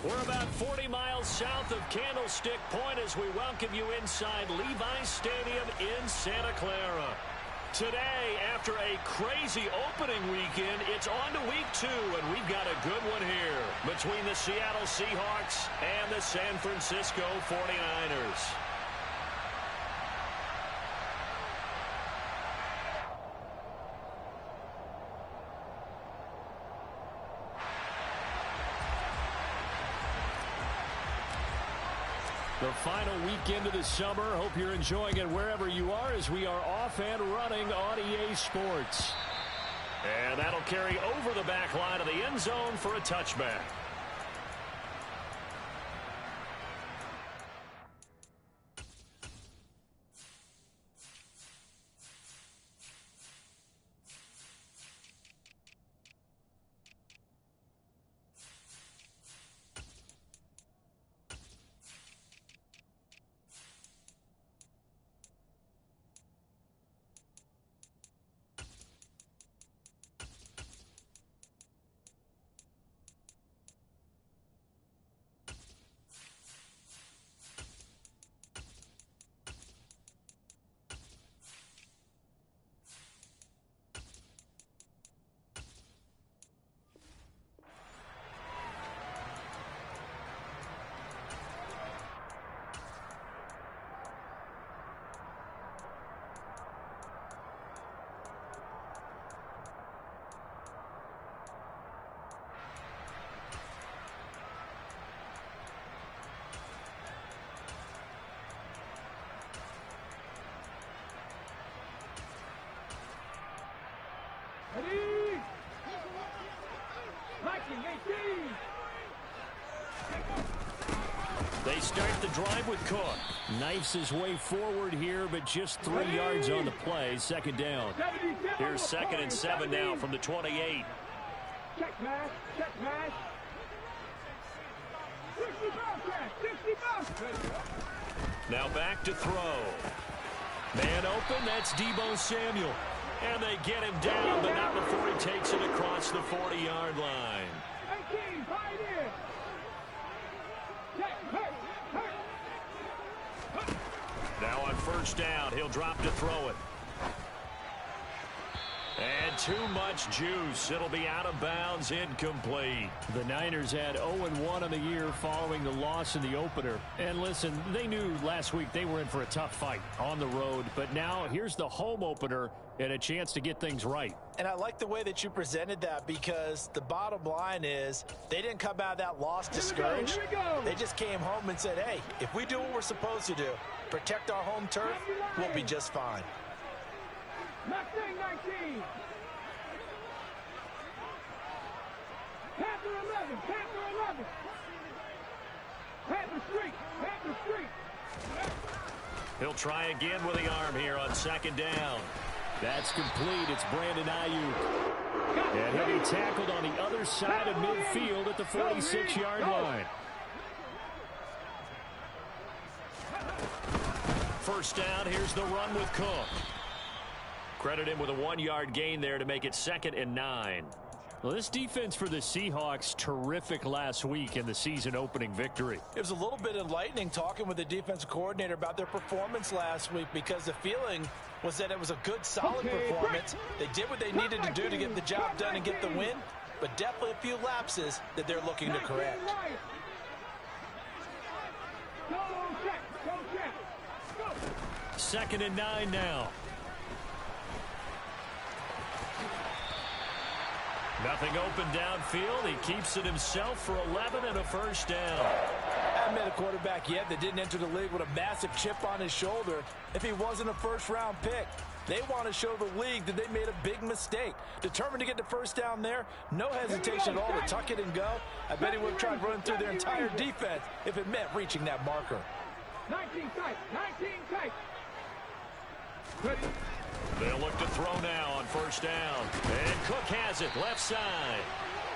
We're about 40 miles south of Candlestick Point as we welcome you inside Levi's Stadium in Santa Clara. Today, after a crazy opening weekend, it's on to week 2, and we've got a good one here between the Seattle Seahawks and the San Francisco 49ers. The final weekend of the summer. Hope you're enjoying it wherever you are as we are off and running on EA Sports. And that'll carry over the back line of the end zone for a touchback. They start the drive with Cook. Knifes his way forward here, but just 3 yards on the play. Second down. Here's 2nd and 7 now from the 28. Check mash, check mash. 60 Now back to throw. Man open, that's Deebo Samuel. And they get him down, but not before he takes it across the 40-yard line. 18, right in. Now on first down, he'll drop to throw it. And too much juice. It'll be out of bounds, incomplete. The Niners had 0-1 on the year following the loss in the opener. And listen, they knew last week they were in for a tough fight on the road. But now here's the home opener and a chance to get things right. And I like the way that you presented that, because the bottom line is they didn't come out of that loss discouraged. They just came home and said, hey, if we do what we're supposed to do, protect our home turf, we'll be just fine. Mustang 19. Panther 11. Panther 11. Panther Street. Panther Street. He'll try again with the arm here on second down. That's complete. It's Brandon Ayuk. And he'll be tackled on the other side of midfield at the 46-yard line. First down, here's the run with Cook. Credit him with a 1-yard gain there to make it 2nd and 9. Well, this defense for the Seahawks, terrific last week in the season-opening victory. It was a little bit enlightening talking with the defensive coordinator about their performance last week, because the feeling was that it was a good, solid performance. They did what they needed to do to get the job done and get the win, but definitely a few lapses that they're looking to correct. 2nd and 9 now. Nothing open downfield. He keeps it himself for 11 and a first down. I haven't met a quarterback yet that didn't enter the league with a massive chip on his shoulder if he wasn't a first-round pick. They want to show the league that they made a big mistake. Determined to get the first down there, no hesitation at all to tuck it and go. I bet he would have tried running through their entire defense if it meant reaching that marker. 19 tight, 19 tight. They'll look to throw now on first down. And Cook has it, left side.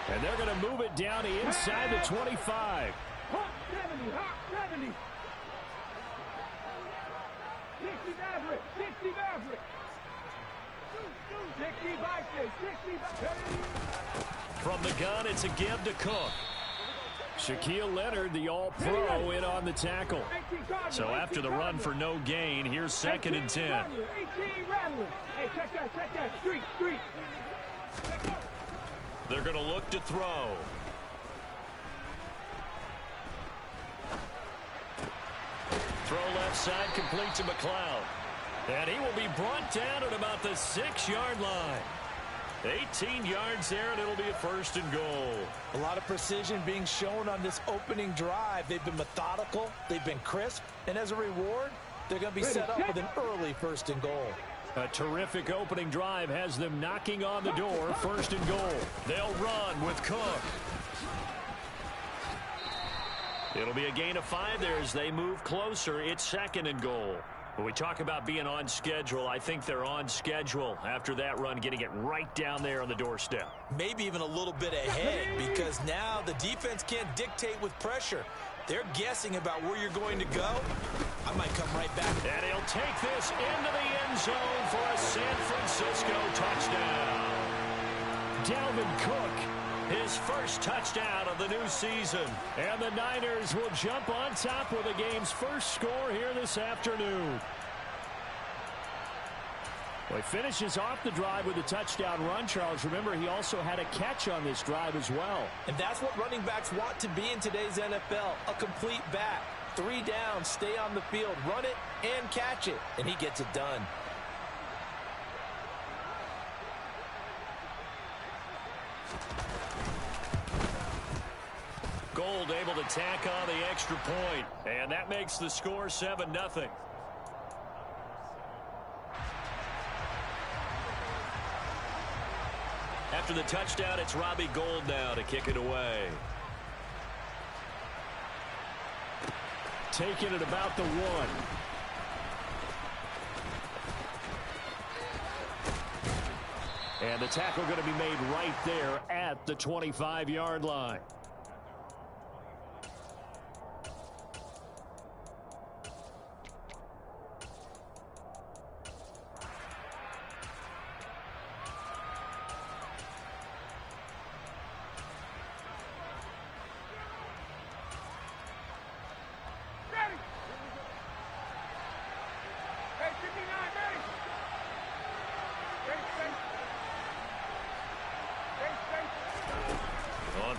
And they're going to move it down to inside the 25. Hawk 70, Hawk 70. 60 Maverick, 60 Maverick. 60 Vikings, 60 Vikings. From the gun, it's a give to Cook. Shaquille Leonard, the all-pro, in on the tackle. So after the run for no gain, here's 2nd and 10. 18 Rattler. Hey, check that. Street. They're going to look to throw. Throw left side, complete to McLeod. And he will be brought down at about the 6-yard line. 18 yards there, and it'll be a 1st and goal. A lot of precision being shown on this opening drive. They've been methodical, they've been crisp, and as a reward, they're going to be set up with an early 1st and goal. A terrific opening drive has them knocking on the door. 1st and goal. They'll run with Cook. It'll be a gain of 5 there as they move closer. It's 2nd and goal. When we talk about being on schedule, I think they're on schedule after that run, getting it right down there on the doorstep. Maybe even a little bit ahead, because now the defense can't dictate with pressure. They're guessing about where you're going to go. I might come right back. And he'll take this into the end zone for a San Francisco touchdown. Dalvin Cook, his first touchdown of the new season. And the Niners will jump on top with the game's first score here this afternoon. Well, he finishes off the drive with a touchdown run, Charles. Remember, he also had a catch on this drive as well. And that's what running backs want to be in today's NFL, a complete back. 3 down, stay on the field, run it, and catch it. And he gets it done. Gold able to tack on the extra point. And that makes the score 7-0. After the touchdown, it's Robbie Gould now to kick it away. Taking it about the 1. And the tackle going to be made right there at the 25-yard line.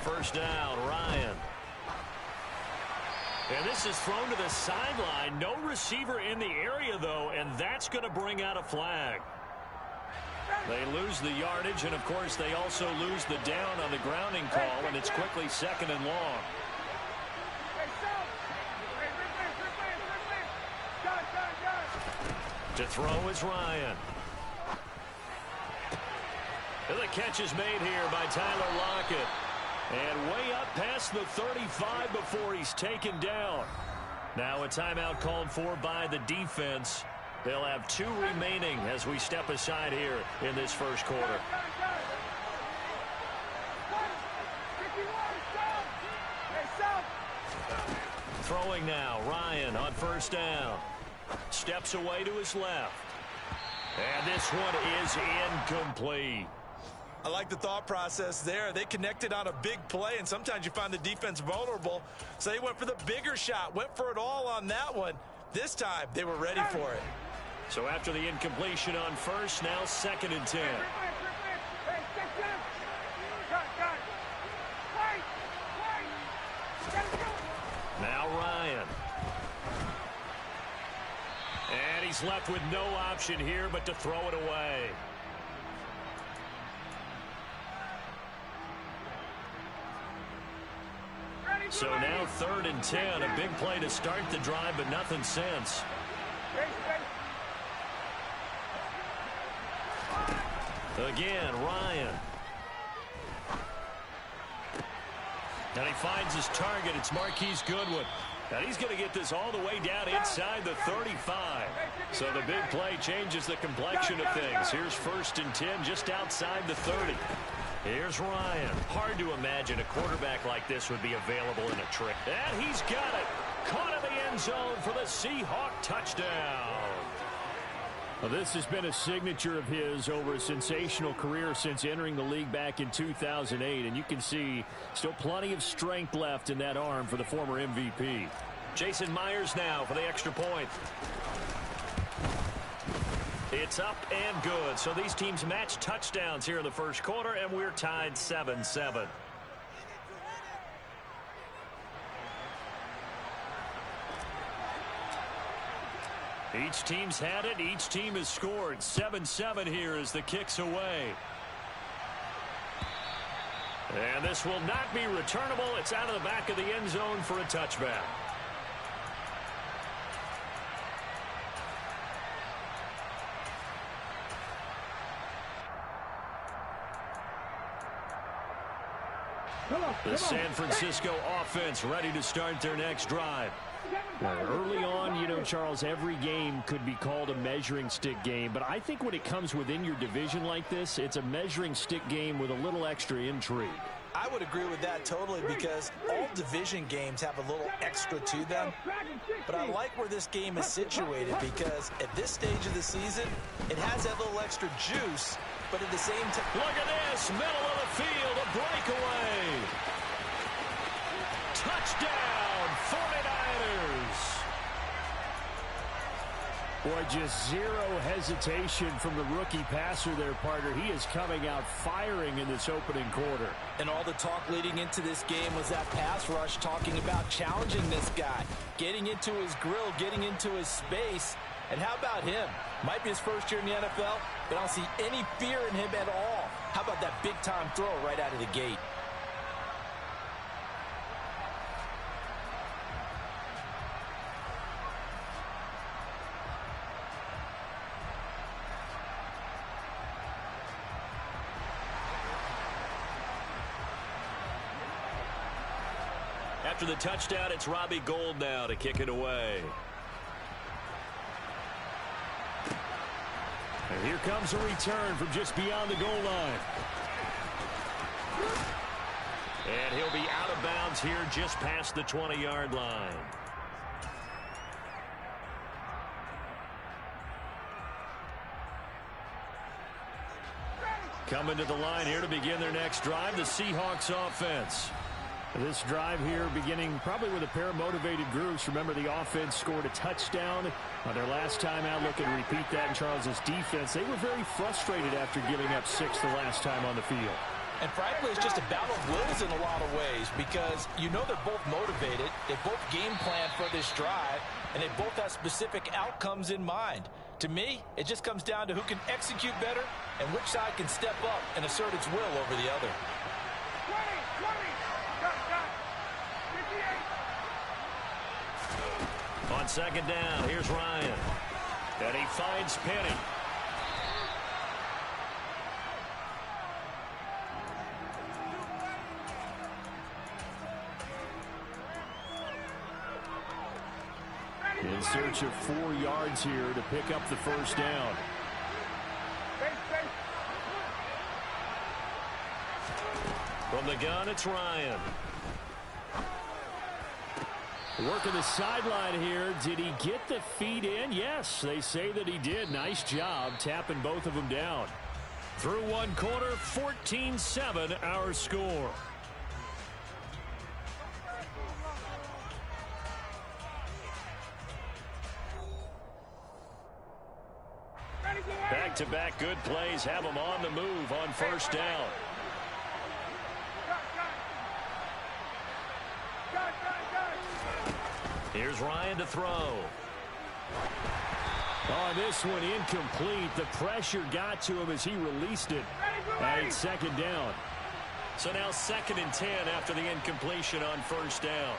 First down, Ryan. And this is thrown to the sideline. No receiver in the area, though, and that's going to bring out a flag. They lose the yardage, and, of course, they also lose the down on the grounding call, and it's quickly 2nd and long. To throw is Ryan. And the catch is made here by Tyler Lockett. And way up past the 35 before he's taken down. Now a timeout called for by the defense. They'll have 2 remaining as we step aside here in this first quarter. Throwing now, Ryan on first down. Steps away to his left. And this one is incomplete. I like the thought process there. They connected on a big play, and sometimes you find the defense vulnerable. So they went for the bigger shot, went for it all on that one. This time, they were ready for it. So after the incompletion on first, now 2nd and 10. Now Ryan. And he's left with no option here but to throw it away. So now 3rd and 10. A big play to start the drive, but nothing since. Again, Ryan. And he finds his target. It's Marquise Goodwin. And he's going to get this all the way down inside the 35. So the big play changes the complexion of things. Here's 1st and 10 just outside the 30. Here's Ryan. Hard to imagine a quarterback like this would be available in a trick. And he's got it. Caught in the end zone for the Seahawk touchdown. Well, this has been a signature of his over a sensational career since entering the league back in 2008. And you can see still plenty of strength left in that arm for the former MVP. Jason Myers now for the extra point. It's up and good. So these teams match touchdowns here in the first quarter, and we're tied 7-7. Each team's had it. Each team has scored. 7-7 here as the kick's away. And this will not be returnable. It's out of the back of the end zone for a touchback. The San Francisco offense ready to start their next drive. Early on, you know, Charles, every game could be called a measuring stick game. But I think when it comes within your division like this, it's a measuring stick game with a little extra intrigue. I would agree with that totally because all division games have a little extra to them. But I like where this game is situated because at this stage of the season, it has that little extra juice, but at the same time... Look at this, middle of the field, a breakaway. Touchdown, 49ers. Boy, just zero hesitation from the rookie passer there, partner. He is coming out firing in this opening quarter. And all the talk leading into this game was that pass rush talking about challenging this guy, getting into his grill, getting into his space. And how about him? Might be his first year in the NFL, but I don't see any fear in him at all. How about that big-time throw right out of the gate? After the touchdown, it's Robbie Gould now to kick it away. And here comes a return from just beyond the goal line. And he'll be out of bounds here just past the 20-yard line. Coming to the line here to begin their next drive, the Seahawks offense. This drive here beginning probably with a pair of motivated groups. Remember, the offense scored a touchdown on their last time out. Looking to repeat that in Charles's defense. They were very frustrated after giving up 6 the last time on the field. And frankly, it's just a battle of wills in a lot of ways because you know they're both motivated. They both game plan for this drive, and they both have specific outcomes in mind. To me, it just comes down to who can execute better and which side can step up and assert its will over the other. 20, 20. On second down, here's Ryan. And he finds Penny. In search of 4 yards here to pick up the first down. From the gun, it's Ryan. Working the sideline here. Did he get the feet in? Yes, they say that he did. Nice job tapping both of them down. Through one quarter, 14-7 our score. Back-to-back good plays have them on the move on first down. Here's Ryan to throw. Oh, this one incomplete. The pressure got to him as he released it. And it's second down. So now 2nd and 10 after the incompletion on first down.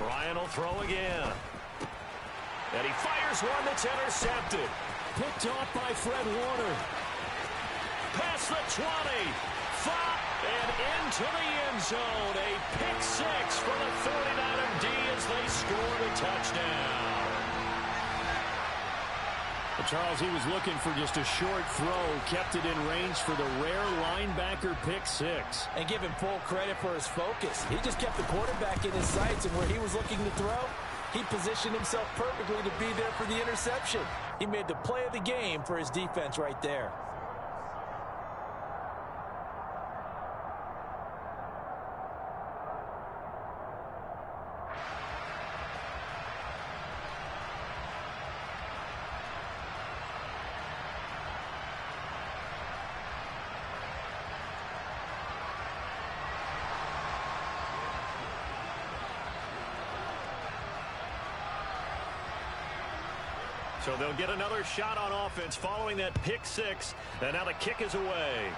Ryan will throw again. And he fires one that's intercepted. Picked off by Fred Warner. Past the 20. And into the end zone. A pick 6 for the 49er D as they score the touchdown. Well, Charles, he was looking for just a short throw, kept it in range for the rare linebacker pick six. And give him full credit for his focus. He just kept the quarterback in his sights, and where he was looking to throw, he positioned himself perfectly to be there for the interception. He made the play of the game for his defense right there. So they'll get another shot on offense following that pick six. And now the kick is away.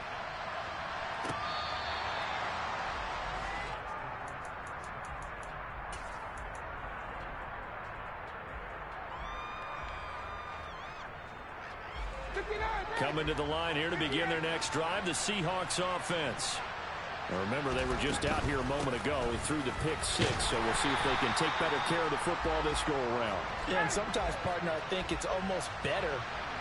Coming to the line here to begin their next drive, the Seahawks offense. Now remember, they were just out here a moment ago. He threw the pick six, so we'll see if they can take better care of the football this go-around. Yeah, and sometimes, partner, I think it's almost better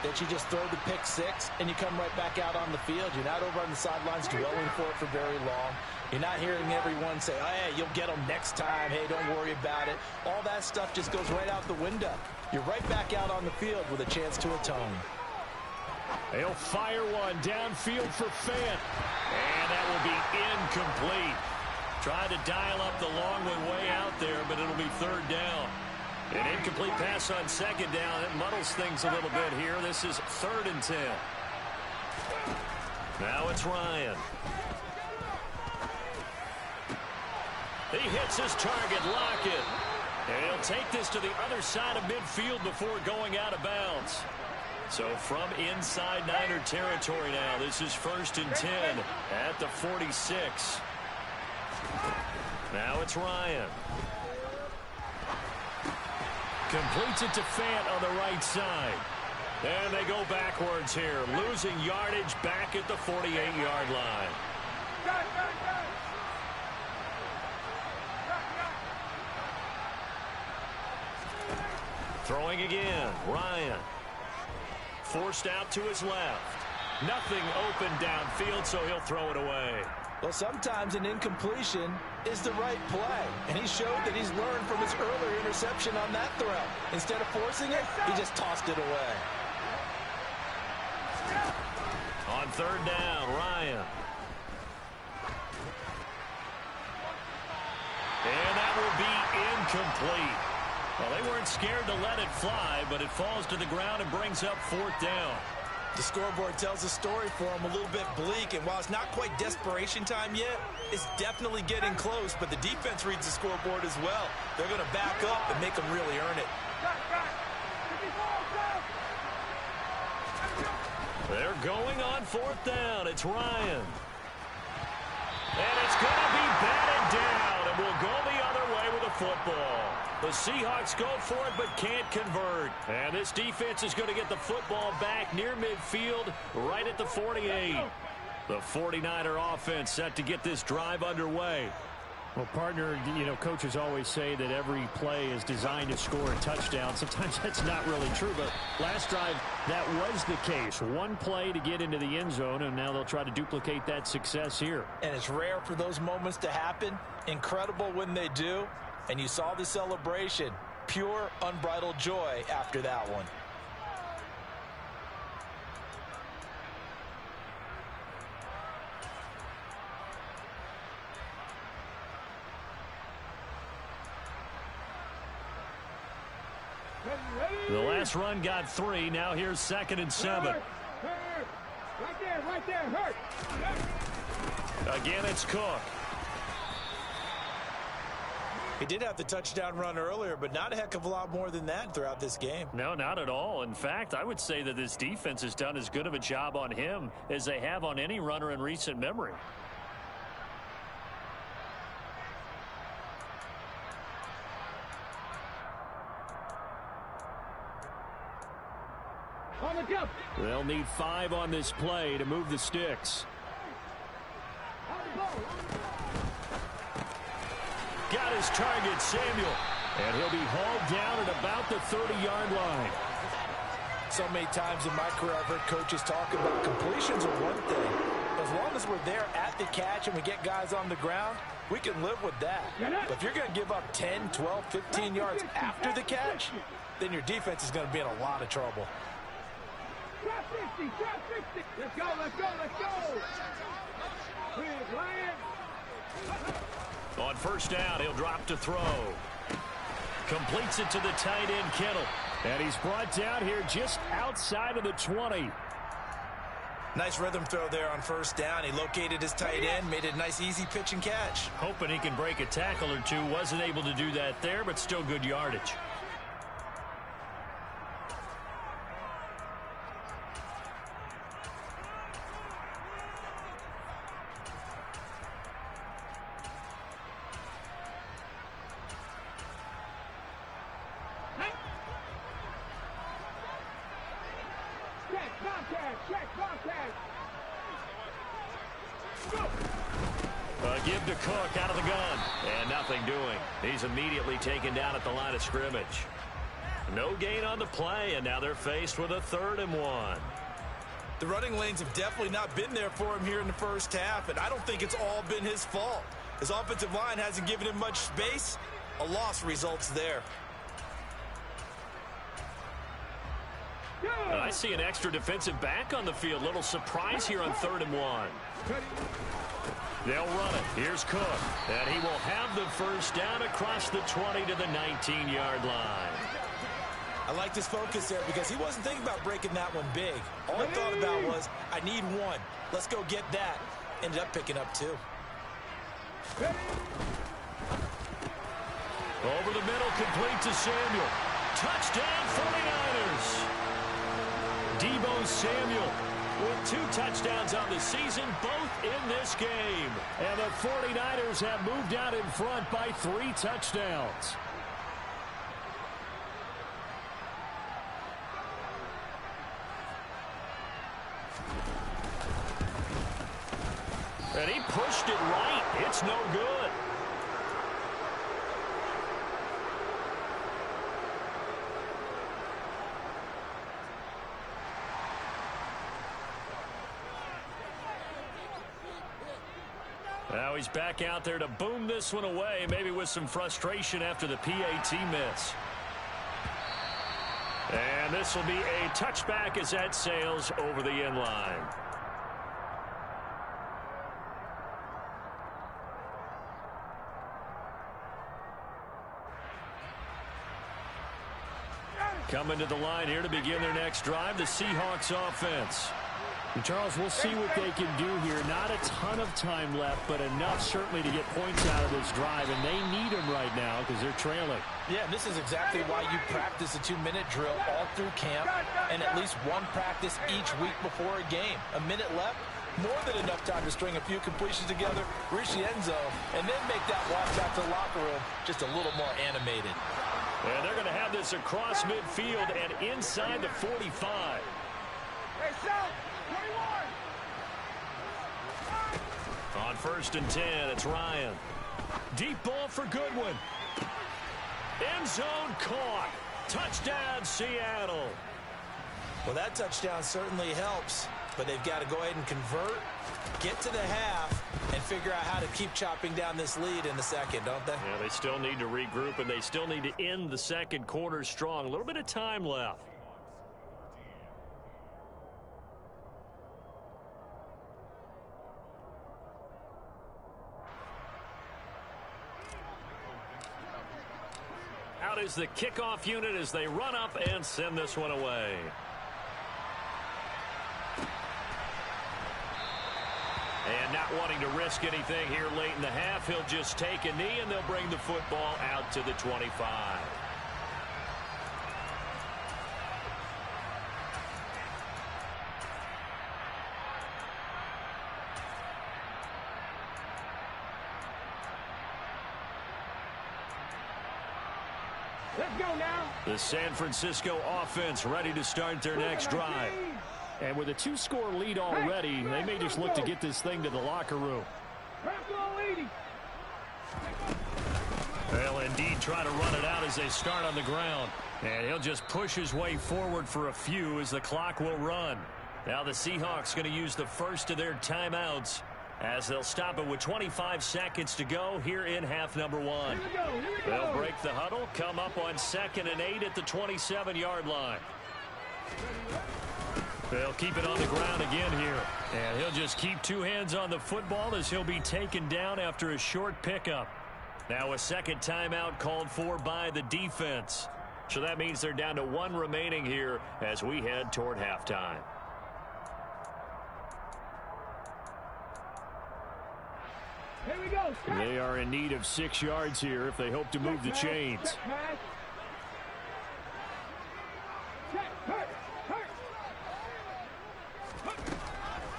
that you just throw the pick six and you come right back out on the field. You're not over on the sidelines dwelling for it for very long. You're not hearing everyone say, oh, hey, you'll get them next time. Hey, don't worry about it. All that stuff just goes right out the window. You're right back out on the field with a chance to atone. They'll fire one downfield for Fant. And that will be incomplete. Tried to dial up the long one way out there, but it'll be third down. An incomplete pass on second down. It muddles things a little bit here. This is 3rd and 10. Now it's Ryan. He hits his target, Lockett. And he'll take this to the other side of midfield before going out of bounds. So from inside Niner territory now, this is 1st and 10 at the 46. Now it's Ryan. Completes it to Fant on the right side. And they go backwards here, losing yardage back at the 48-yard line. Throwing again, Ryan. Forced out to his left. Nothing open downfield, so he'll throw it away. Well, sometimes an incompletion is the right play, and he showed that he's learned from his earlier interception on that throw. Instead of forcing it, he just tossed it away. On 3rd down, Ryan. And that will be incomplete. Well, they weren't scared to let it fly, but it falls to the ground and brings up 4th down. The scoreboard tells a story for him, a little bit bleak, and while it's not quite desperation time yet, it's definitely getting close, but the defense reads the scoreboard as well. They're going to back up and make them really earn it. They're going on 4th down. It's Ryan. And it's going to be batted down, and we'll go the other way with the football. The Seahawks go for it but can't convert. And this defense is going to get the football back near midfield right at the 48. The 49er offense set to get this drive underway. Well, partner, you know, coaches always say that every play is designed to score a touchdown. Sometimes that's not really true, but last drive, that was the case. One play to get into the end zone, and now they'll try to duplicate that success here. And it's rare for those moments to happen. Incredible when they do. And you saw the celebration. Pure, unbridled joy after that one. The last run got 3. Now here's 2nd and 7. Right there, hurt. Again, it's Cook. He did have the touchdown run earlier, but not a heck of a lot more than that throughout this game. No, not at all. In fact, I would say that this defense has done as good of a job on him as they have on any runner in recent memory. On the jump. They'll need 5 on this play to move the sticks. On the ball. Got his target, Samuel. And he'll be hauled down at about the 30-yard line. So many times in my career, I've heard coaches talk about completions are one thing. As long as we're there at the catch and we get guys on the ground, we can live with that. But if you're going to give up 10, 12, 15 yards after the catch, then your defense is going to be in a lot of trouble. Drop 50, drop 50. Let's go, let's go, let's go. Here's Lion. On first down, he'll drop to throw. Completes it to the tight end, Kittle. And he's brought down here just outside of the 20. Nice rhythm throw there on first down. He located his tight end, made it a nice, easy pitch and catch. Hoping he can break a tackle or two. Wasn't able to do that there, but still good yardage. Give to Cook out of the gun. And nothing doing. He's immediately taken down at the line of scrimmage. No gain on the play, and now they're faced with a 3rd and 1. The running lanes have definitely not been there for him here in the first half, and I don't think it's all been his fault. His offensive line hasn't given him much space. A loss results there. I see an extra defensive back on the field. Little surprise here on 3rd and 1. They'll run it. Here's Cook. And he will have the first down across the 20 to the 19-yard line. I liked his focus there because he wasn't thinking about breaking that one big. All he thought about was, I need one. Let's go get that. Ended up picking up 2. Over the middle, complete to Samuel. Touchdown, 49ers. Deebo Samuel with 2 touchdowns on the season, both in this game. And the 49ers have moved out in front by 3 touchdowns. And he pushed it right. It's no good. Now he's back out there to boom this one away, maybe with some frustration after the PAT miss. And this will be a touchback as that sails over the end line. Coming to the line here to begin their next drive, the Seahawks offense. And Charles, we'll see what they can do here. Not a ton of time left, but enough certainly to get points out of this drive, and they need them right now because they're trailing. Yeah, and this is exactly why you practice a 2-minute drill all through camp and at least one practice each week before a game. A minute left, more than enough time to string a few completions together, reach the end zone, and then make that walk back to the locker room just a little more animated. And they're going to have this across midfield and inside the 45. Hey, South, 21. On 1st and 10, it's Ryan. Deep ball for Goodwin. End zone caught. Touchdown, Seattle. Well, that touchdown certainly helps, but they've got to go ahead and convert, get to the half, and figure out how to keep chopping down this lead in the second, don't they? Yeah, they still need to regroup, and they still need to end the second quarter strong. A little bit of time left. Out is the kickoff unit as they run up and send this one away. And not wanting to risk anything here late in the half, he'll just take a knee, and they'll bring the football out to the 25. Let's go now. The San Francisco offense ready to start their next drive. And with a 2-score lead already, they may just look to get this thing to the locker room. They'll indeed try to run it out as they start on the ground. And he'll just push his way forward for a few as the clock will run. Now the Seahawks going to use the first of their timeouts as they'll stop it with 25 seconds to go here in half number one. They'll break the huddle, come up on 2nd and 8 at the 27-yard line. They'll keep it on the ground again here. And he'll just keep two hands on the football as he'll be taken down after a short pickup. Now a second timeout called for by the defense. So that means they're down to one remaining here as we head toward halftime. Here we go. They are in need of 6 yards here if they hope to move the chains.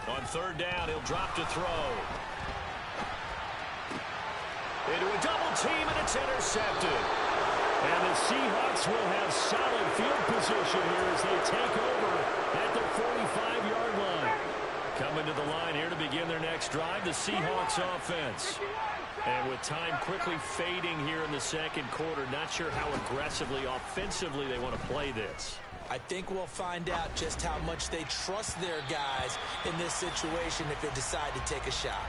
On 3rd down, he'll drop to throw. Into a double team, and it's intercepted. And the Seahawks will have solid field position here as they take over at the 45-yard line. Coming to the line here to begin their next drive, the Seahawks offense. And with time quickly fading here in the second quarter, not sure how aggressively, offensively they want to play this. I think we'll find out just how much they trust their guys in this situation if they decide to take a shot.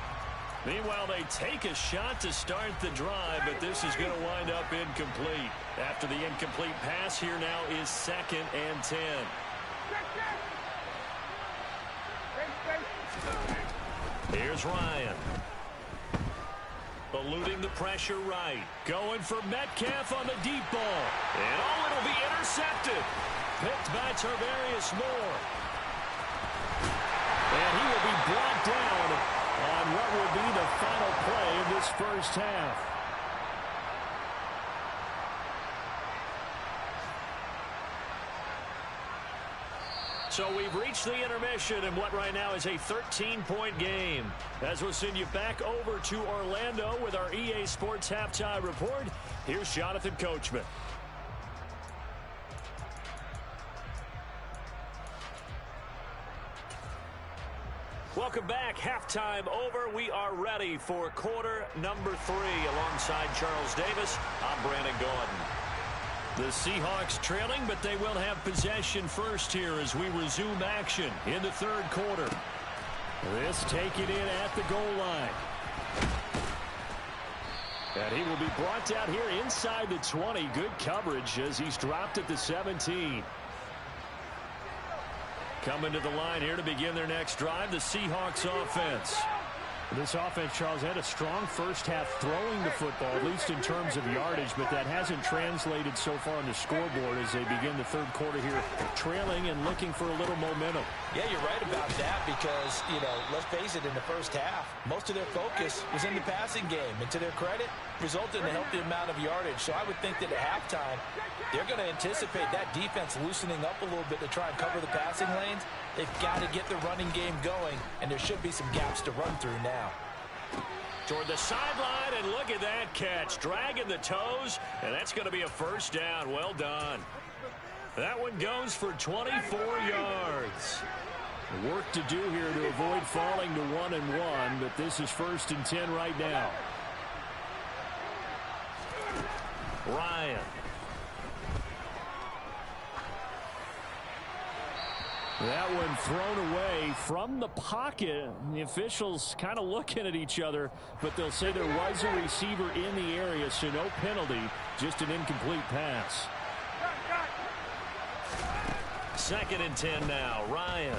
Meanwhile, they take a shot to start the drive, but this is going to wind up incomplete. After the incomplete pass, here now is 2nd and 10. Here's Ryan. Eluding the pressure right. Going for Metcalf on the deep ball. And it'll be intercepted. Picked by Tarvarius Moore. And he will be brought down on what will be the final play of this first half. So we've reached the intermission in what right now is a 13-point game. As we'll send you back over to Orlando with our EA Sports Halftime Report, here's Jonathan Coachman. Welcome back. Halftime over. We are ready for quarter number 3 alongside Charles Davis. I'm Brandon Gordon. The Seahawks trailing, but they will have possession first here as we resume action in the third quarter. This taken in at the goal line. And he will be brought down here inside the 20. Good coverage as he's dropped at the 17. Coming to the line here to begin their next drive, the Seahawks offense. This offense, Charles, had a strong first half throwing the football, at least in terms of yardage, but that hasn't translated so far on the scoreboard as they begin the third quarter here, trailing and looking for a little momentum. Yeah, you're right about that because, let's face it, in the first half, most of their focus was in the passing game. And to their credit, resulted in a healthy amount of yardage. So I would think that at halftime, they're going to anticipate that defense loosening up a little bit to try and cover the passing lanes. They've got to get the running game going, and there should be some gaps to run through now. Toward the sideline, and look at that catch. Dragging the toes, and that's going to be a first down. Well done. That one goes for 24 yards. Work to do here to avoid falling to 1-1, but this is 1st and 10 right now. Ryan. That one thrown away from the pocket. The officials kind of looking at each other, but they'll say there was a receiver in the area, so no penalty, just an incomplete pass. 2nd and 10 now, Ryan.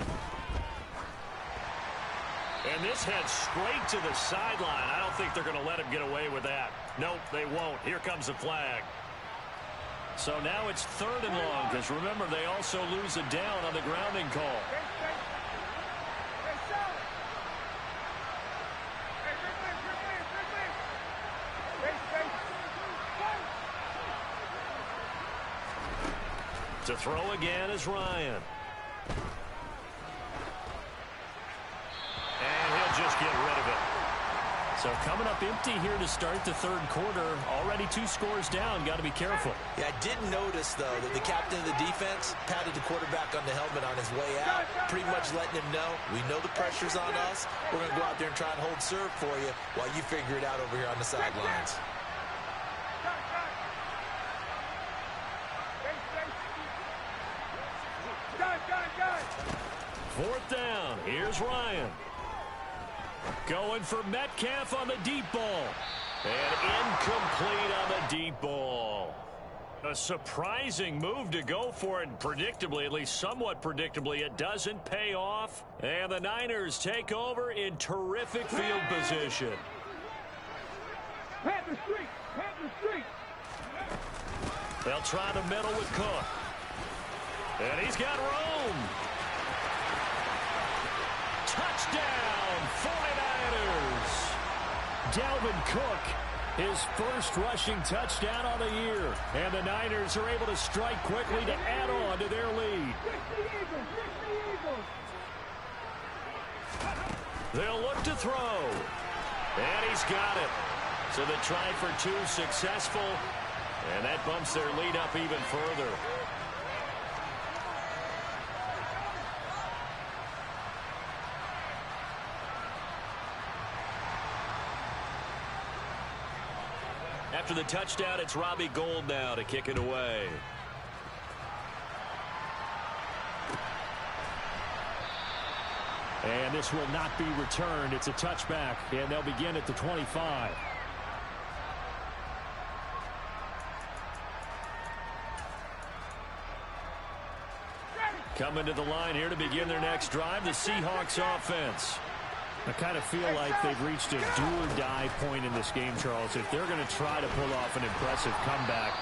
And this heads straight to the sideline. I don't think they're going to let him get away with that. Nope, they won't. Here comes the flag. So now it's 3rd and long, because remember, they also lose a down on the grounding call. To throw again is Ryan. And he'll just get rid of it. So coming up empty here to start the third quarter. Already 2 scores down. Got to be careful. Yeah, I did notice, though, that the captain of the defense patted the quarterback on the helmet on his way out, pretty much letting him know, we know the pressure's on us. We're going to go out there and try and hold serve for you while you figure it out over here on the sidelines. 4th down. Here's Ryan. Going for Metcalf on the deep ball. And incomplete on the deep ball. A surprising move to go for it. Predictably, at least somewhat predictably, it doesn't pay off. And the Niners take over in terrific field position. Panther streak! Panther streak! They'll try the middle with Cook. And he's got room. Touchdown, 49ers. Dalvin Cook, his first rushing touchdown on the year. And the Niners are able to strike quickly to add on to their lead. They'll look to throw. And he's got it. So the try for 2 successful. And that bumps their lead up even further. After the touchdown, it's Robbie Gould now to kick it away. And this will not be returned. It's a touchback, and they'll begin at the 25. Coming to the line here to begin their next drive, the Seahawks offense. I kind of feel like they've reached a do-or-die point in this game, Charles. If they're going to try to pull off an impressive comeback,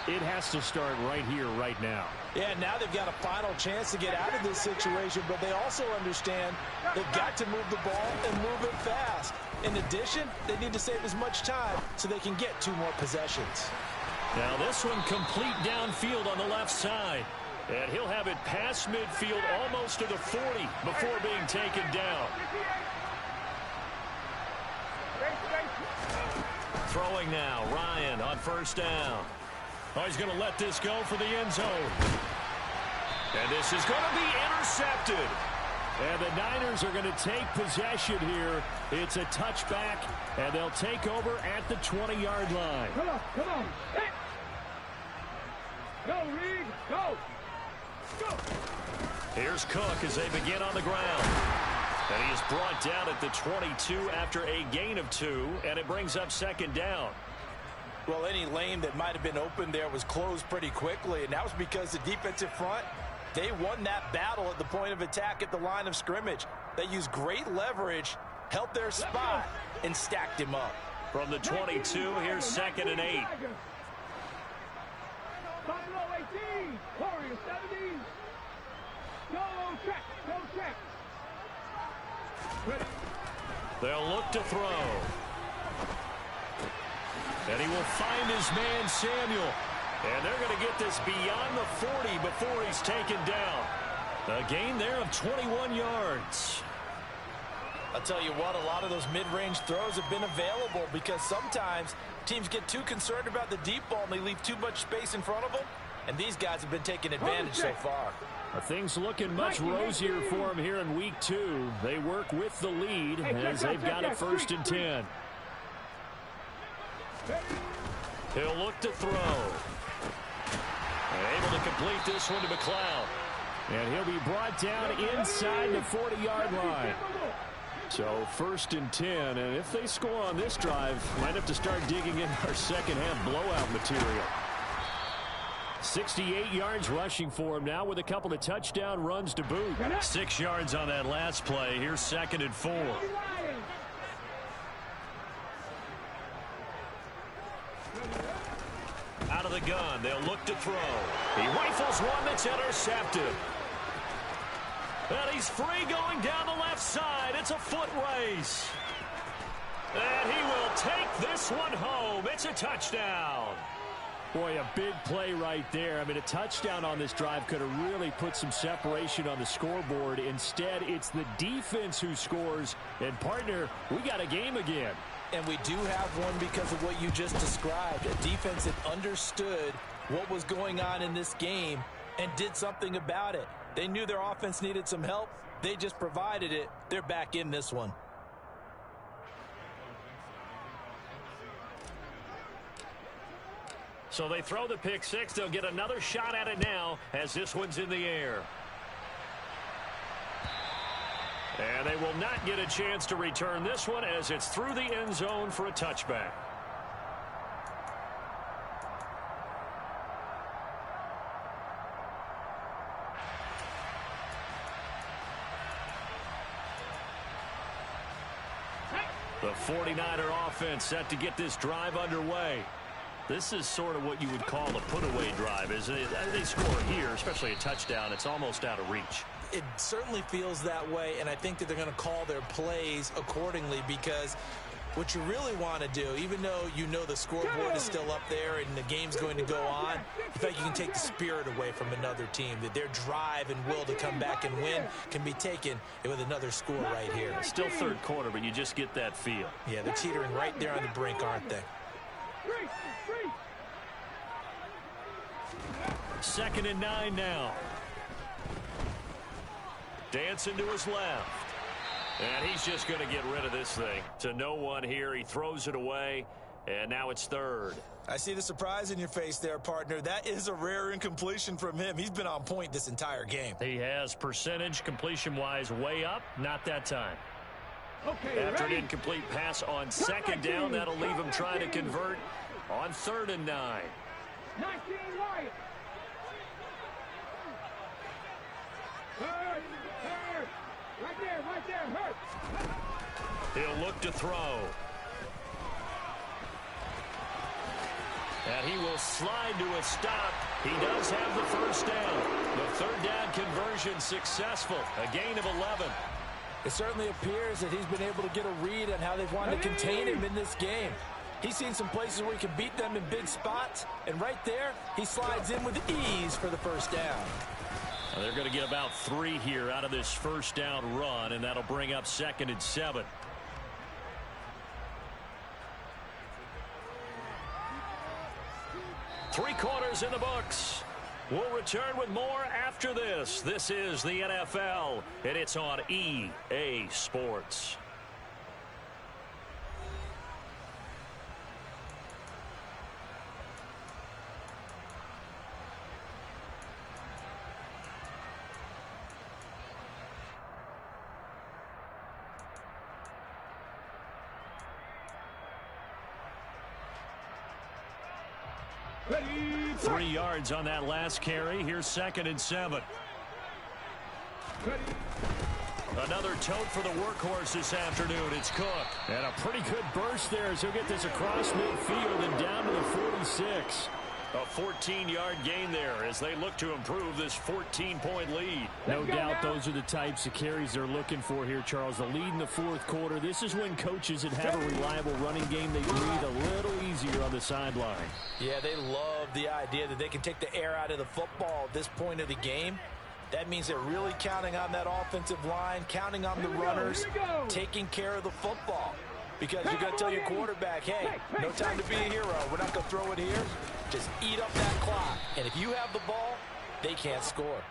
it has to start right here, right now. Yeah, now they've got a final chance to get out of this situation, but they also understand they've got to move the ball and move it fast. In addition, they need to save as much time so they can get 2 more possessions. Now this one complete downfield on the left side. And he'll have it past midfield almost to the 40 before being taken down. Throwing now, Ryan on 1st down. Oh, he's going to let this go for the end zone. And this is going to be intercepted. And the Niners are going to take possession here. It's a touchback, and they'll take over at the 20-yard line. Come on, come on. Hey. Go, Reed, go. Go. Here's Cook as they begin on the ground. And he is brought down at the 22 after a gain of 2, and it brings up 2nd down. Well, any lane that might have been open there was closed pretty quickly, and that was because the defensive front, they won that battle at the point of attack at the line of scrimmage. They used great leverage, held their spot, and stacked him up. From the 22, here's 2nd and 8. Buffalo 18, Warriors 17. Go check, go check. Ready. They'll look to throw. And he will find his man, Samuel. And they're going to get this beyond the 40 before he's taken down. A gain there of 21 yards. I'll tell you what, a lot of those mid-range throws have been available because sometimes teams get too concerned about the deep ball and they leave too much space in front of them. And these guys have been taking advantage so far. Things looking much rosier for them here in week 2. They work with the lead as they've got it 1st and 10. He'll look to throw. And able to complete this one to McLeod. And he'll be brought down inside the 40-yard line. So 1st and 10. And if they score on this drive, might have to start digging in our second-half blowout material. 68 yards rushing for him now with a couple of touchdown runs to boot. 6 yards on that last play. Here's 2nd and 4. Out of the gun, they'll look to throw. He rifles one that's intercepted. And he's free going down the left side. It's a foot race. And he will take this one home. It's a touchdown. Boy, a big play right there. I mean, a touchdown on this drive could have really put some separation on the scoreboard. Instead, it's the defense who scores. And, partner, we got a game again. And we do have one because of what you just described. A defense that understood what was going on in this game and did something about it. They knew their offense needed some help. They just provided it. They're back in this one. So they throw the pick 6. They'll get another shot at it now as this one's in the air. And they will not get a chance to return this one as it's through the end zone for a touchback. The 49er offense set to get this drive underway. This is sort of what you would call a put-away drive. As they score here, especially a touchdown, it's almost out of reach. It certainly feels that way, and I think that they're going to call their plays accordingly, because what you really want to do, even though you know the scoreboard is still up there and the game's going to go on, in fact, you can take the spirit away from another team, that their drive and will to come back and win can be taken with another score right here. Still third quarter, but you just get that feel. Yeah, they're teetering right there on the brink, aren't they? 2nd and 9 now. Dancing to his left. And he's just going to get rid of this thing. To no one here. He throws it away, and now it's 3rd. I see the surprise in your face there, partner. That is a rare incompletion from him. He's been on point this entire game. He has percentage completion-wise way up. Not that time. Okay, After ready? an incomplete pass on 2nd down, that'll leave him trying to convert on 3rd and 9. 19 Wyatt. Hurt. Right there, hurt. He'll look to throw. And he will slide to a stop. He does have the first down. The 3rd down conversion successful. A gain of 11. It certainly appears that he's been able to get a read on how they've wanted to contain him in this game. He's seen some places where he can beat them in big spots, and right there, he slides in with ease for the first down. Well, they're going to get about 3 here out of this first down run, and that'll bring up 2nd and 7. Three quarters in the books. We'll return with more after this. This is the NFL, and it's on EA Sports. Ready? 3 yards on that last carry. Here's 2nd and 7. Ready? Another tote for the workhorse this afternoon. It's Cook. And a pretty good burst there as he'll get this across midfield and down to the 46. A 14-yard gain there as they look to improve this 14-point lead. No doubt those are the types of carries they're looking for here, Charles. The lead in the 4th quarter. This is when coaches that have a reliable running game, they breathe a little easier on the sideline. Yeah, they love the idea that they can take the air out of the football at this point of the game. That means they're really counting on that offensive line, counting on the runners, taking care of the football. Because you're going to tell your quarterback, hey, no time to be a hero. We're not going to throw it here. Just eat up that clock. And if you have the ball, they can't score.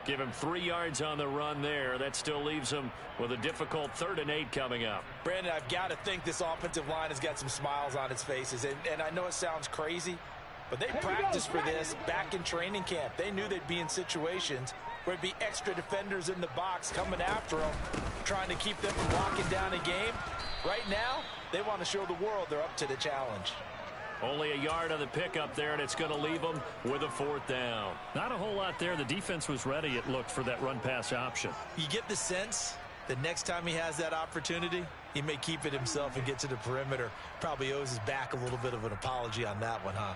Give him 3 yards on the run there. That still leaves him with a difficult 3rd and 8 coming up. Brandon, I've got to think this offensive line has got some smiles on its faces. And I know it sounds crazy, but they practiced for this back in training camp. They knew they'd be in situations where it'd be extra defenders in the box coming after them, trying to keep them from locking down a game. Right now, they want to show the world they're up to the challenge. Only a yard on the pickup there, and it's going to leave them with a 4th down. Not a whole lot there. The defense was ready, it looked, for that run-pass option. You get the sense that next time he has that opportunity, he may keep it himself and get to the perimeter. Probably owes his back a little bit of an apology on that one, huh?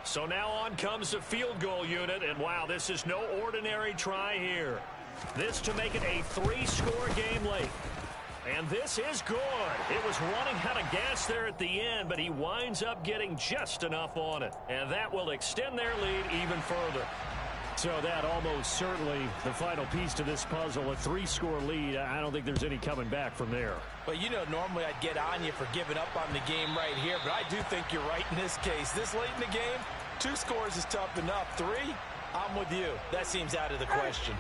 So now on comes the field goal unit, and wow, this is no ordinary try here. This to make it a 3-score game late. And this is good. It was running out of gas there at the end, but he winds up getting just enough on it. And that will extend their lead even further. So that almost certainly the final piece to this puzzle, a 3-score lead. I don't think there's any coming back from there. Well, you know, normally I'd get on you for giving up on the game right here, but I do think you're right in this case. This late in the game, 2 scores is tough enough. 3, I'm with you. That seems out of the question.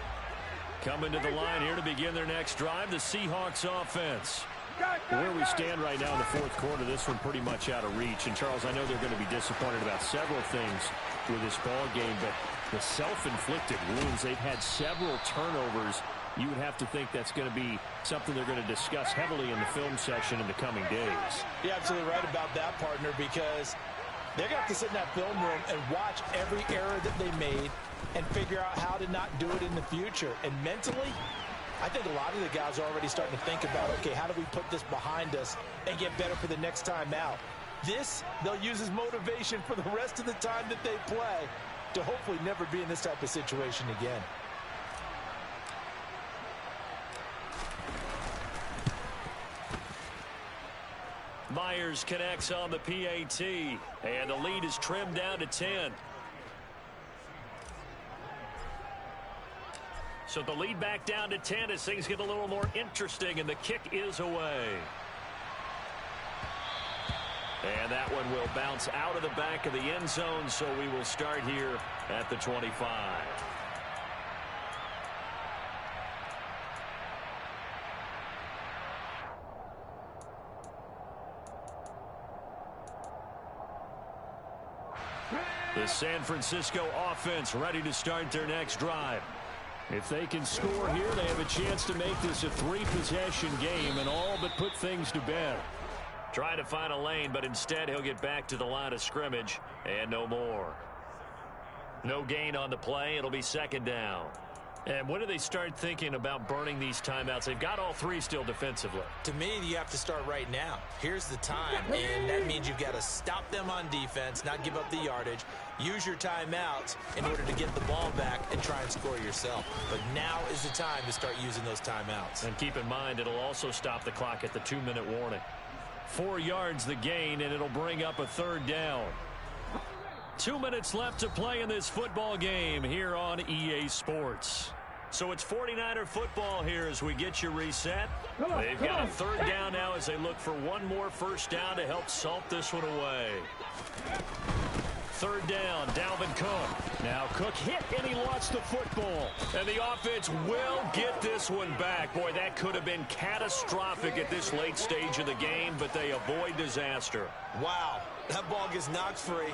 Coming to the line here to begin their next drive, the Seahawks offense. Where we stand right now in the 4th quarter, this one pretty much out of reach. And, Charles, I know they're going to be disappointed about several things with this ball game, but the self-inflicted wounds, they've had several turnovers you would have to think that's going to be something they're going to discuss heavily in the film session in the coming days. You're absolutely right about that, partner, because they're going to have to sit in that film room and watch every error that they made and figure out how to not do it in the future. And mentally, I think a lot of the guys are already starting to think about, okay, how do we put this behind us and get better for the next time out? This, they'll use as motivation for the rest of the time that they play to hopefully never be in this type of situation again. Myers connects on the PAT, and the lead is trimmed down to 10. So the lead back down to 10 as things get a little more interesting, and the kick is away. And that one will bounce out of the back of the end zone, so we will start here at the 25. The San Francisco offense ready to start their next drive. If they can score here, they have a chance to make this a 3-possession game and all but put things to bed. Trying to find a lane, but instead he'll get back to the line of scrimmage and no more. No gain on the play. It'll be second down. And when do they start thinking about burning these timeouts? They've got all three still defensively. To me, you have to start right now. Here's the time, and that means you've got to stop them on defense, not give up the yardage, use your timeouts in order to get the ball back and try and score yourself. But now is the time to start using those timeouts. And keep in mind, it'll also stop the clock at the 2-minute warning. 4 yards the gain, and it'll bring up a third down. 2 minutes left to play in this football game here on EA Sports. So it's 49er football here as we get you reset. They've got a third down now as they look for one more first down to help salt this one away. Third down, Dalvin Cook. Now Cook hit and he lost the football. And the offense will get this one back. Boy, that could have been catastrophic at this late stage of the game, but they avoid disaster. Wow, that ball gets knocked free,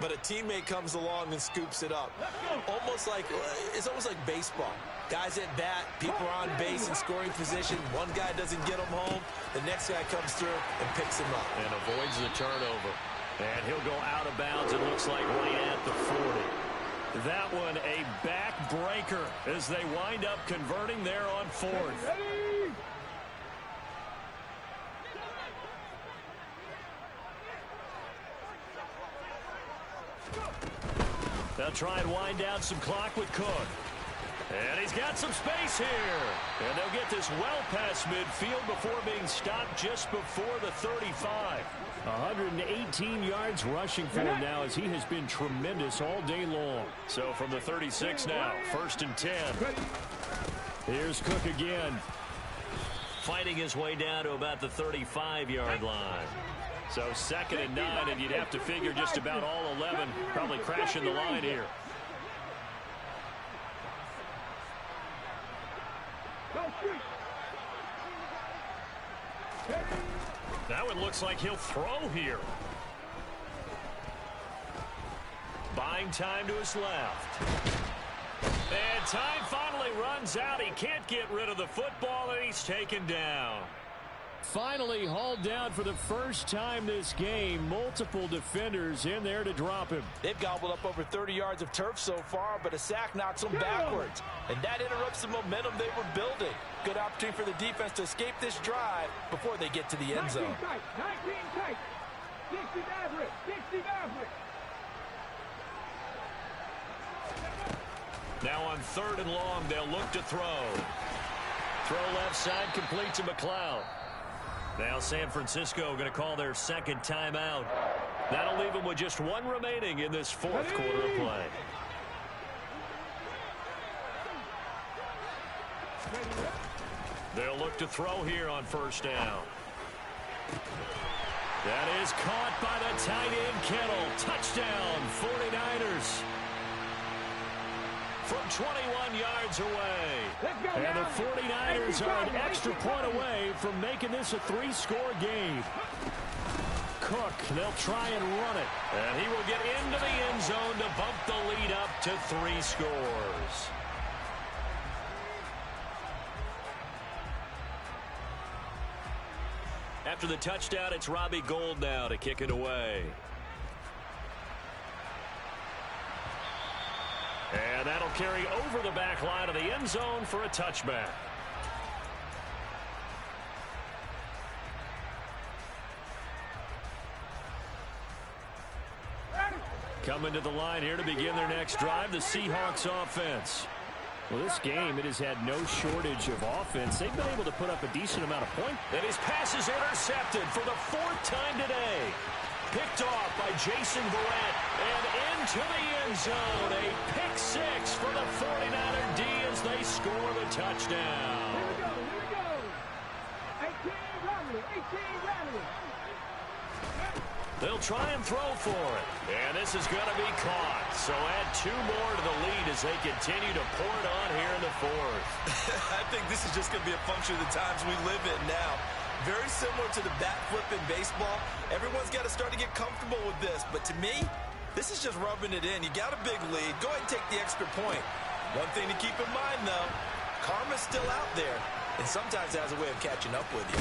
but a teammate comes along and scoops it up. It's almost like baseball. Guys at bat, people are on base in scoring position. One guy doesn't get him home. The next guy comes through and picks him up. And avoids the turnover. And he'll go out of bounds, it looks like, right at the 40. That one a backbreaker as they wind up converting there on fourth. They'll try and wind down some clock with Cook. And he's got some space here. And they'll get this well past midfield before being stopped just before the 35. 118 yards rushing for him now as he has been tremendous all day long. So from the 36 now, 1st and 10. Here's Cook again. Fighting his way down to about the 35-yard line. So 2nd and 9, and you'd have to figure just about all 11 probably crashing the line here. That one looks like he'll throw here. Buying time to his left. And time finally runs out. He can't get rid of the football, and he's taken down. Finally hauled down for the first time this game. Multiple defenders in there to drop him. They've gobbled up over 30 yards of turf so far, but a sack knocks them backwards. And that interrupts the momentum they were building. Good opportunity for the defense to escape this drive before they get to the end zone. 19 tight. 60 average. 60 average. Now on 3rd and long, they'll look to throw. Throw left side, complete to McLeod. Now San Francisco going to call their 2nd timeout. That'll leave them with just one remaining in this 4th quarter of play. They'll look to throw here on 1st down. That is caught by the tight end Kittle. Touchdown, 49ers. From 21 yards away. And the 49ers are an extra point away from making this a 3-score game. Cook, they'll try and run it. And he will get into the end zone to bump the lead up to 3 scores. After the touchdown, it's Robbie Gould now to kick it away. And that'll carry over the back line of the end zone for a touchback. Coming to the line here to begin their next drive, the Seahawks offense. Well, this game, it has had no shortage of offense. They've been able to put up a decent amount of points. And his pass is intercepted for the 4th time today. Picked off by Jason Verrett and into the end zone. A pick 6 for the 49er D as they score the touchdown. Here we go. 18 Riley. They'll try and throw for it. And this is going to be caught. So add 2 more to the lead as they continue to pour it on here in the 4th. I think this is just going to be a function of the times we live in now. Very similar to the bat flip in baseball. Everyone's got to start to get comfortable with this. But to me, this is just rubbing it in. You got a big lead. Go ahead and take the extra point. One thing to keep in mind, though, karma's still out there. And sometimes it has a way of catching up with you.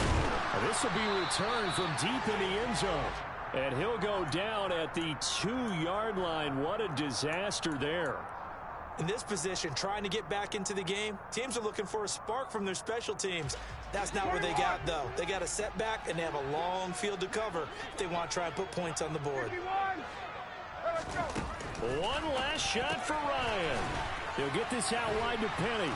This will be returned from deep in the end zone. And he'll go down at the 2-yard line. What a disaster there. In this position, trying to get back into the game, teams are looking for a spark from their special teams. That's not what they got, though. They got a setback, and they have a long field to cover if they want to try and put points on the board. One last shot for Ryan. He'll get this out wide to Penny.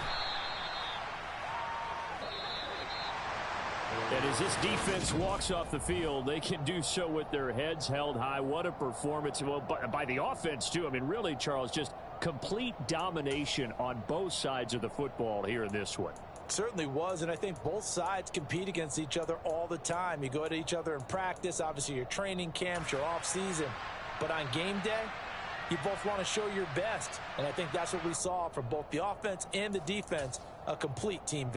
And as this defense walks off the field, they can do so with their heads held high. What a performance. Well, by the offense, too. I mean, really, Charles, just complete domination on both sides of the football here in this one. Certainly was, and I think both sides compete against each other all the time. You go at each other in practice, obviously your training camps, your off-season. But on game day, you both want to show your best. And I think that's what we saw from both the offense and the defense, a complete team.